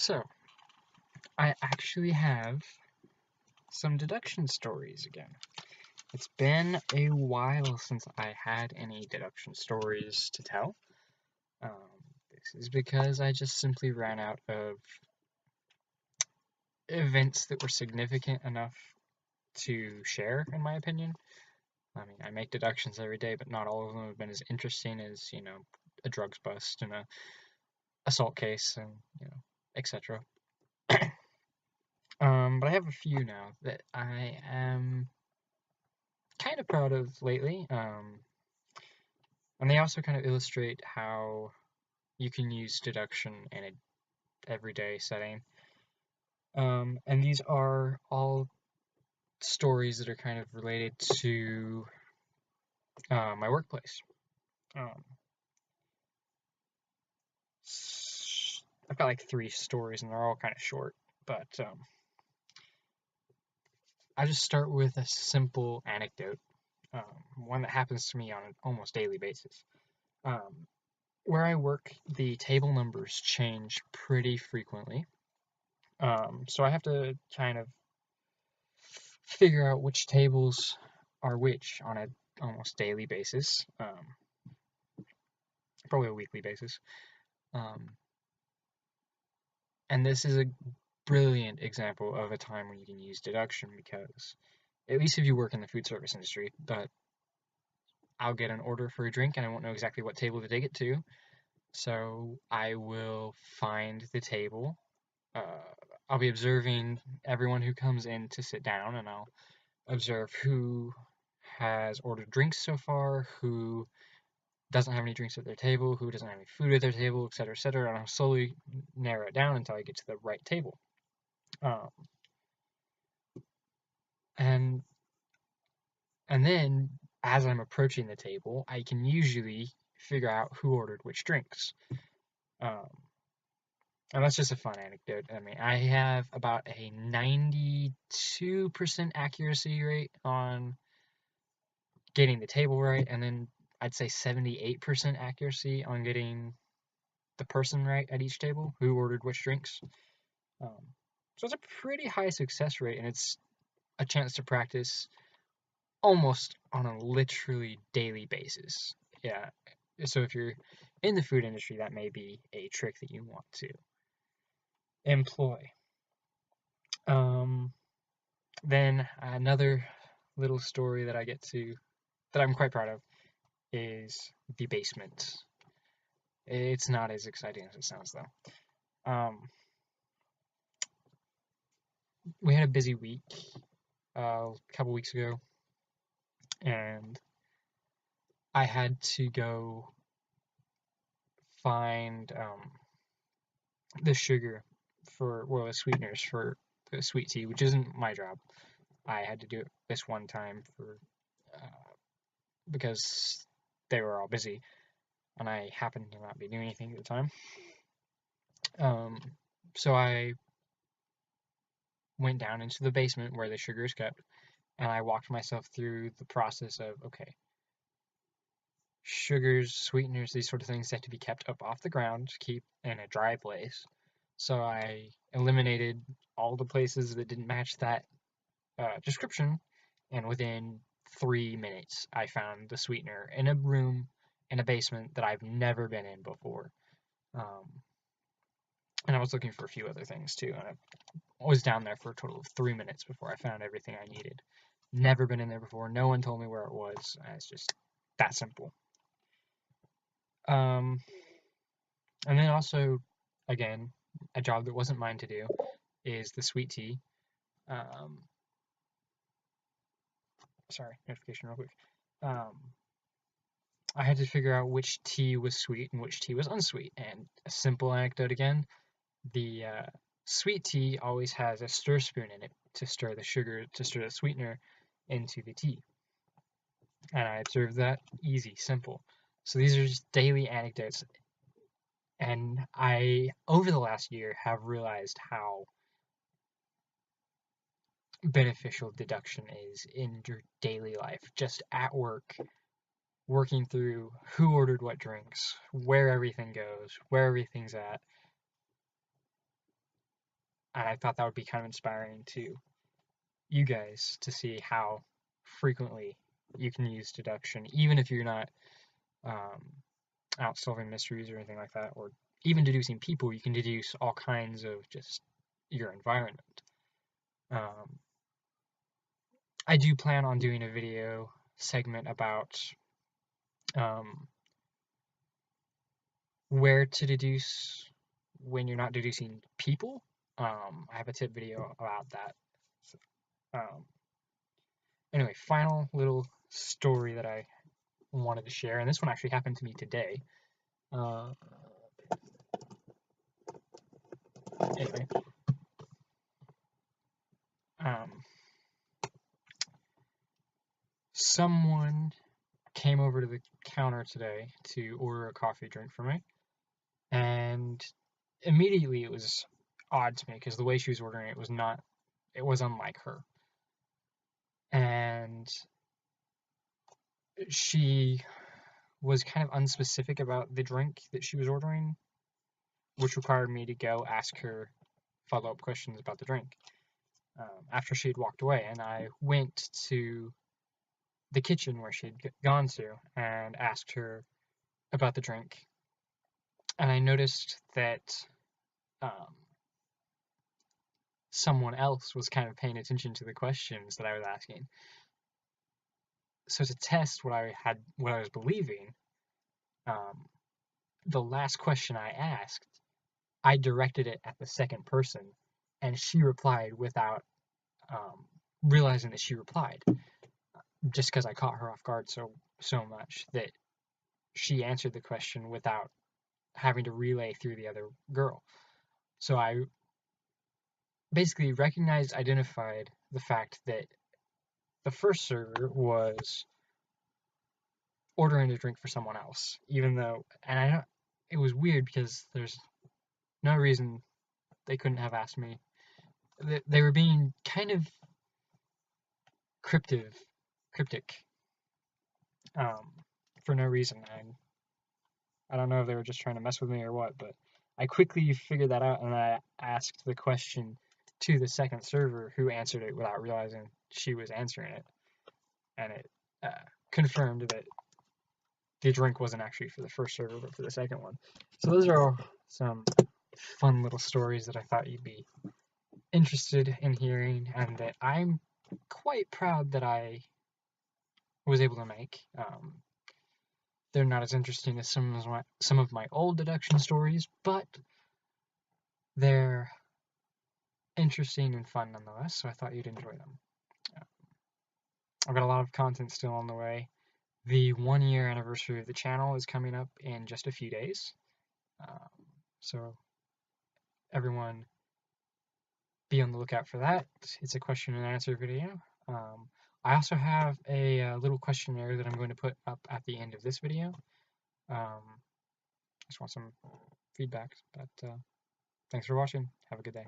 So, I actually have some deduction stories again. It's been a while since I had any deduction stories to tell. This is because I just simply ran out of events that were significant enough to share, in my opinion. I mean, I make deductions every day, but not all of them have been as interesting as, a drugs bust and a assault case and, etc. But I have a few now that I am kind of proud of lately. And they also kind of illustrate how you can use deduction in an everyday setting. And these are all stories that are kind of related to my workplace. I've got like 3 stories and they're all kind of short, but I'll just start with a simple anecdote, one that happens to me on an almost daily basis. Where I work, the table numbers change pretty frequently. So I have to kind of figure out which tables are which on a almost daily basis, probably a weekly basis. And this is a brilliant example of a time when you can use deduction because, at least if you work in the food service industry, but I'll get an order for a drink and I won't know exactly what table to take it to. So I will find the table. I'll be observing everyone who comes in to sit down, and I'll observe who has ordered drinks so far, who doesn't have any drinks at their table, who doesn't have any food at their table, etc., and I'll slowly narrow it down until I get to the right table. And then, as I'm approaching the table, I can usually figure out who ordered which drinks. And that's just a fun anecdote. I mean, I have about a 92% accuracy rate on getting the table right, and then I'd say 78% accuracy on getting the person right at each table who ordered which drinks. So it's a pretty high success rate, and it's a chance to practice almost on a literally daily basis. Yeah. So if you're in the food industry, that may be a trick that you want to employ. Then another little story that I'm quite proud of is the basement. It's not as exciting as it sounds though. We had a busy week a couple weeks ago, and I had to go find the sugar the sweeteners for the sweet tea, which isn't my job. I had to do it this one time because they were all busy, and I happened to not be doing anything at the time. So I went down into the basement where the sugar is kept, and I walked myself through the process of, okay, sugars, sweeteners, these sort of things have to be kept up off the ground to keep in a dry place. So I eliminated all the places that didn't match that description, and within 3 minutes, I found the sweetener in a room in a basement that I've never been in before. And I was looking for a few other things too, and I was down there for a total of 3 minutes before I found everything I needed. Never been in there before. No one told me where it was. It's just that simple. And then also, again, a job that wasn't mine to do is the sweet tea. Sorry, notification real quick. I had to figure out which tea was sweet and which tea was unsweet. And a simple anecdote again, the sweet tea always has a stir spoon in it to stir the sweetener into the tea. And I observed that easy, simple. So these are just daily anecdotes. And I, over the last year, have realized how beneficial deduction is in your daily life, just at work, working through who ordered what drinks, where everything goes, where everything's at. and I thought that would be kind of inspiring to you guys to see how frequently you can use deduction, even if you're not um, out solving mysteries or anything like that, or even deducing people. You can deduce all kinds of just your environment. I do plan on doing a video segment about um, where to deduce when you're not deducing people. I have a tip video about that. So, anyway, final little story that I wanted to share, and this one actually happened to me today. Anyway, someone came over to the counter today to order a coffee drink for me, and immediately it was odd to me because the way she was ordering it was unlike her. And she was kind of unspecific about the drink that she was ordering, which required me to go ask her follow-up questions about the drink after she had walked away. And I went to the kitchen where she had gone to and asked her about the drink. And I noticed that someone else was kind of paying attention to the questions that I was asking. So to test what I was believing, the last question I asked, I directed it at the second person, and she replied without realizing that she replied, just because I caught her off guard so much that she answered the question without having to relay through the other girl. So I basically identified the fact that the first server was ordering a drink for someone else, even though, it was weird because there's no reason they couldn't have asked me. They were being kind of cryptic for no reason. I don't know if they were just trying to mess with me or what, but I quickly figured that out, and I asked the question to the second server, who answered it without realizing she was answering it, and it confirmed that the drink wasn't actually for the first server, but for the second one. So those are all some fun little stories that I thought you'd be interested in hearing, and that I'm quite proud that I was able to make. They're not as interesting as some of my old deduction stories, but they're interesting and fun nonetheless, so I thought you'd enjoy them. I've got a lot of content still on the way. The 1-year anniversary of the channel is coming up in just a few days, so everyone be on the lookout for that. It's a question and answer video. I also have a little questionnaire that I'm going to put up at the end of this video. Just want some feedback, but thanks for watching. Have a good day.